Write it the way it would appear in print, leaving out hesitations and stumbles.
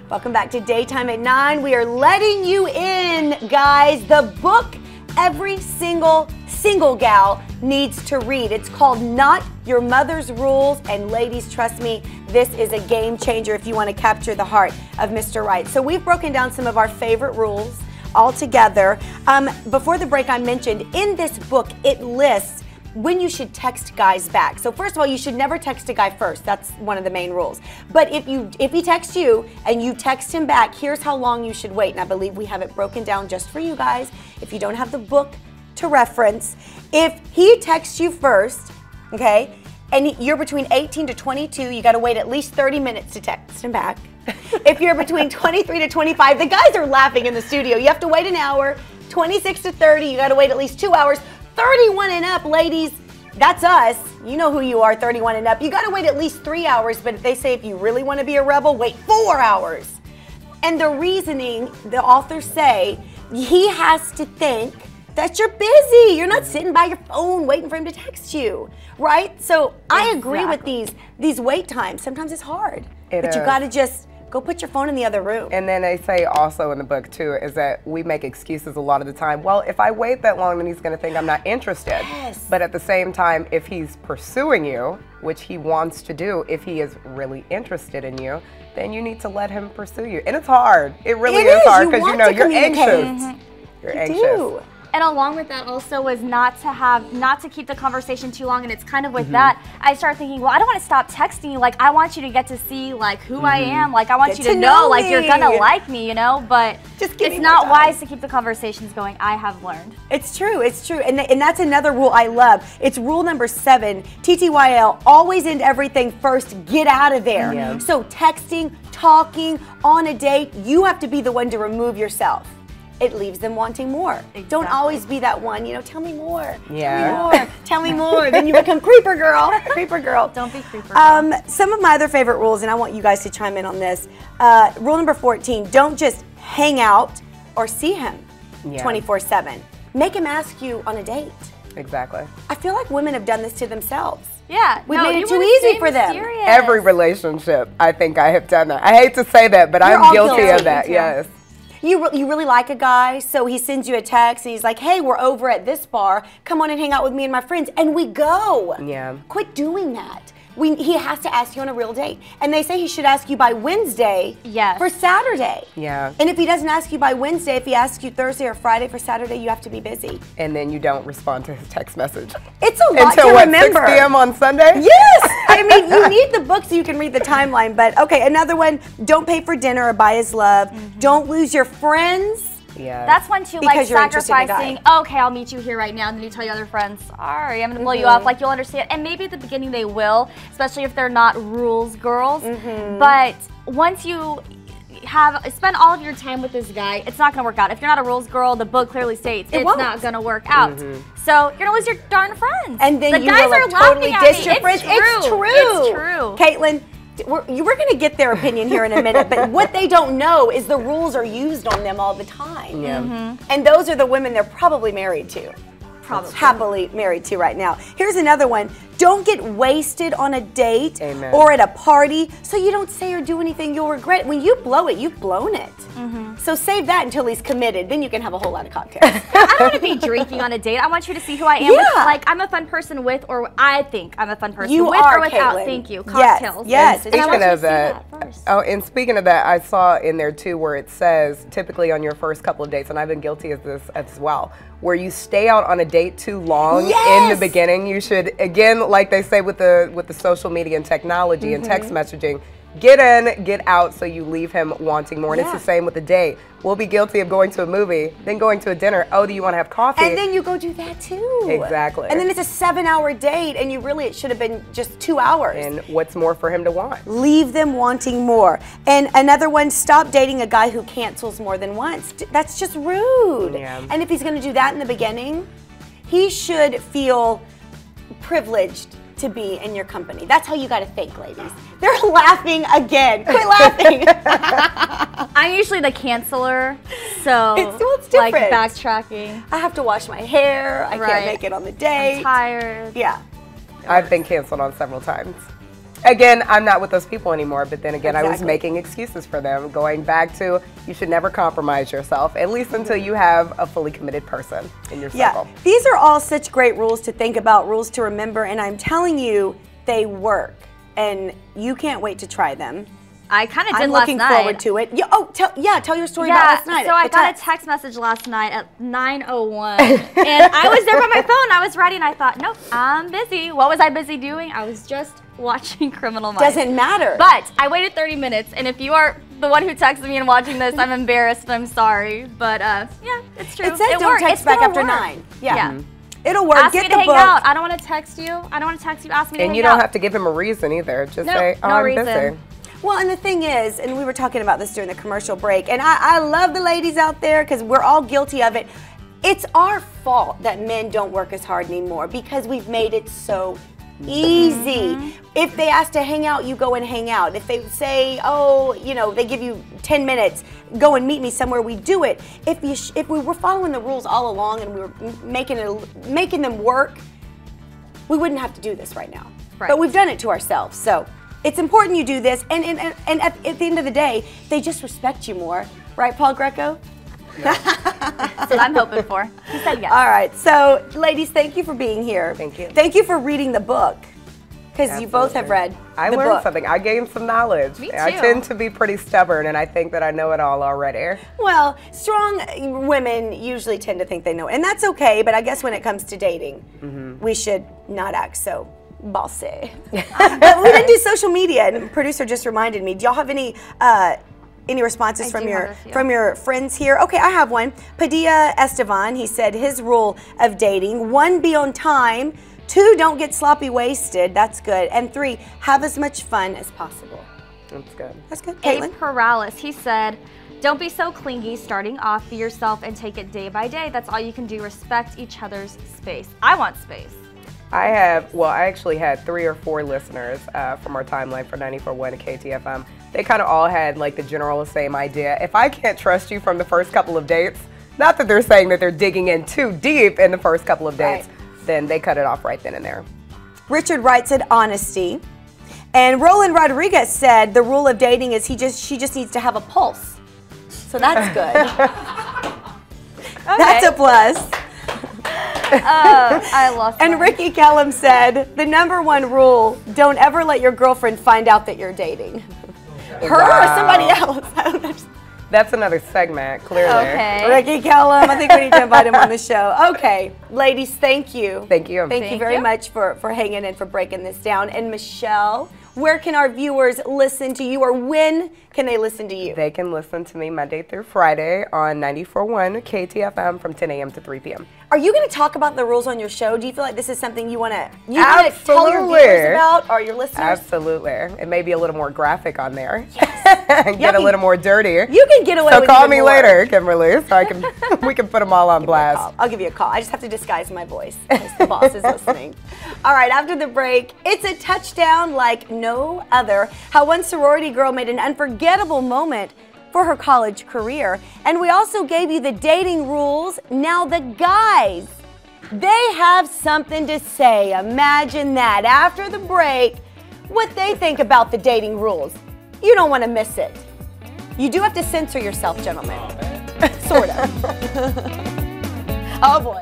Welcome back to Daytime at 9. We are letting you in, guys. The book every single gal needs to read. It's called Not Your Mother's Rules, and ladies, trust me, this is a game changer if you want to capture the heart of Mr. Right. So we've broken down some of our favorite rules all together. Before the break, I mentioned in this book, it lists when you should text guys back. So first of all, you should never text a guy first. That's one of the main rules. But if he texts you and you text him back, here's how long you should wait. And I believe we have it broken down just for you guys. If you don't have the book to reference, if he texts you first, okay, and you're between 18 to 22, you gotta wait at least 30 minutes to text him back. If you're between 23 to 25, the guys are laughing in the studio. You have to wait an hour. 26 to 30, you gotta wait at least 2 hours. 31 and up, ladies, that's us. You know who you are, 31 and up. You gotta wait at least 3 hours, but if they say if you really wanna be a rebel, wait 4 hours. And the reasoning, the authors say, he has to think that you're busy. You're not sitting by your phone waiting for him to text you, right? So I agree with these wait times. Sometimes it's hard, but you gotta just go put your phone in the other room. And then they say also in the book too, is that we make excuses a lot of the time. Well, if I wait that long, then he's gonna think I'm not interested. Yes. But at the same time, if he's pursuing you, which he wants to do, if he is really interested in you, then you need to let him pursue you. And it's hard. It really is hard because you know you're anxious. You're anxious. And along with that also was not to keep the conversation too long, and it's kind of with that, I started thinking, well, I don't want to stop texting you, like I want you to get to see like who I am, like I want you to know like you're gonna like me, you know, but it's not wise to keep the conversations going, I have learned. It's true, and that's another rule I love. It's rule number 7, TTYL, always end everything first, get out of there. Yeah. So texting, talking, on a date, you have to be the one to remove yourself. It leaves them wanting more. Exactly. Don't always be that one, you know, tell me more. Yeah. Tell me more. Tell me more. Then you become creeper girl. Creeper girl. Don't be creeper girl. Some of my other favorite rules, and I want you guys to chime in on this. Rule number 14, don't just hang out or see him 24/7. Make him ask you on a date. Exactly. I feel like women have done this to themselves. Yeah. We've made it too easy for them. Every relationship, I think I have done that. I hate to say that, but I'm guilty of that, yes. You really like a guy, so he sends you a text and he's like, hey, we're over at this bar. Come on and hang out with me and my friends. And we go. Yeah. Quit doing that. He has to ask you on a real date. And they say he should ask you by Wednesday for Saturday. Yeah. And if he doesn't ask you by Wednesday, if he asks you Thursday or Friday for Saturday, you have to be busy. And then you don't respond to his text message. It's a lot to remember. 6 p.m. on Sunday? Yes! I mean, you need the book so you can read the timeline. But okay, another one, don't pay for dinner or buy his love. Don't lose your friends. Yeah. That's one too, like sacrificing, okay, I'll meet you here right now, and then you tell your other friends, sorry, I'm gonna blow you off, like you'll understand. And maybe at the beginning they will, especially if they're not rules girls. But once you spend all of your time with this guy, it's not gonna work out. If you're not a rules girl, the book clearly states it's not gonna work out. So you're gonna lose your darn friends. And then the you guys will are totally diss your friends. It's true. It's true. Caitlin, we're going to get their opinion here in a minute, but what they don't know is the rules are used on them all the time. Yeah. And those are the women they're probably married to. Probably. Happily married to right now. Here's another one. Don't get wasted on a date or at a party so you don't say or do anything you'll regret. When you blow it, you've blown it. So save that until he's committed. Then you can have a whole lot of cocktails. I don't want to be drinking on a date. I want you to see who I am. With, like, I'm a fun person with, or I think I'm a fun person with or without. Caitlin. Thank you. Cocktails. Yes. And speaking of that, and speaking of that, I saw in there too where it says typically on your first couple of dates, and I've been guilty of this as well, where you stay out on a date too long in the beginning. You should, again, like they say with the social media and technology and text messaging, get in, get out, so you leave him wanting more. And it's the same with the date. We'll be guilty of going to a movie, then going to a dinner. Oh, do you want to have coffee? And then you go do that too. Exactly. And then it's a 7-hour date, and it should have been just 2 hours. And what's more for him to want? Leave them wanting more. And another one, stop dating a guy who cancels more than once. That's just rude. Yeah. And if he's going to do that in the beginning, he should feel privileged to be in your company. That's how you got to think, ladies. They're laughing again. Quit laughing. I'm usually the canceler, so it's like different. backtracking. I have to wash my hair. I can't make it on the date. I'm tired. Yeah. I've been canceled on several times. Again, I'm not with those people anymore, but then again, Exactly. I was making excuses for them, going back to you should never compromise yourself, at least until you have a fully committed person in your circle. Yeah, these are all such great rules to think about, rules to remember, and I'm telling you, they work, and you can't wait to try them. I kind of did I'm last looking night. forward to it. Tell your story about last night. So I got a text message last night at 9:01, and I was there by my phone. I was ready, and I thought, nope, I'm busy. What was I busy doing? I was just watching Criminal Minds. Doesn't matter. But I waited 30 minutes, and if you are the one who texted me and watching this, I'm embarrassed and I'm sorry. But yeah, it's true. It says don't worked. text It's back gonna after work. 9. Yeah. Yeah. It'll work. Ask Get me the to hang book. out. I don't want to text you. I don't want to text you. Ask me to hang out. And you don't have to give him a reason either. Just say, oh, no I'm reason. busy. Well, and the thing is, and we were talking about this during the commercial break, and I love the ladies out there because we're all guilty of it. It's our fault that men don't work as hard anymore because we've made it so easy. If they ask to hang out, you go and hang out. If they say, oh, you know, they give you 10 minutes, go and meet me somewhere, we do it. If we were following the rules all along and we were making them work, we wouldn't have to do this right now. Right. But we've done it to ourselves. So it's important you do this. And at the end of the day, they just respect you more. Right, Paul Greco? That's what I'm hoping for. He said yes. All right. So, ladies, thank you for being here. Thank you. Thank you for reading the book. Because you both have read I the learned book. something. I gained some knowledge. Me I too. tend to be pretty stubborn, and I think that I know it all already. Well, strong women usually tend to think they know. And that's okay, but I guess when it comes to dating, we should not act so bossy. But we didn't do social media, and the producer just reminded me. Do y'all have any responses I do have a few. from your friends here? Okay, I have one. Padilla Estevan, he said his rule of dating: 1, be on time; 2, don't get sloppy wasted. That's good. And 3, have as much fun as possible. That's good. That's good. Abe Caitlin? Perales, he said, don't be so clingy starting off. Be yourself and take it day by day. That's all you can do. Respect each other's space. I want space. I actually had 3 or 4 listeners from our timeline for 94.1 KTFM. They kind of all had like the general same idea. If I can't trust you from the first couple of dates, not that they're saying that they're digging in too deep in the first couple of dates, then they cut it off right then and there. Richard Wright said honesty. And Roland Rodriguez said the rule of dating is she just needs to have a pulse. So that's good. That's a plus. I lost And one. Ricky Kellum said the #1 rule: don't ever let your girlfriend find out that you're dating. Her or somebody else. I don't understand. That's another segment, clearly. Okay. Ricky Kellum, I think we need to invite him on the show. Okay, ladies, thank you. Thank you. Thank you very much for hanging in, for breaking this down. And Michelle, where can our viewers listen to you, or when can they listen to you? They can listen to me Monday through Friday on 94.1 KTFM from 10 a.m. to 3 p.m. Are you going to talk about the rules on your show? Do you feel like this is something you want to tell your Absolutely. viewers about, or your listeners? Absolutely. It may be a little more graphic on there. Yes. Get a little more dirty. You can get away So with call even me more. later, Kimberly, so I can we can put them all on blast. I'll give you a call. I just have to disguise my voice because the boss is listening. All right, after the break, it's a touchdown like no other. How one sorority girl made an unforgettable moment for her college career. And we also gave you the dating rules. Now the guys, they have something to say. Imagine that. After the break, what they think about the dating rules. You don't want to miss it. You do have to censor yourself, gentlemen. Sort of. Oh boy.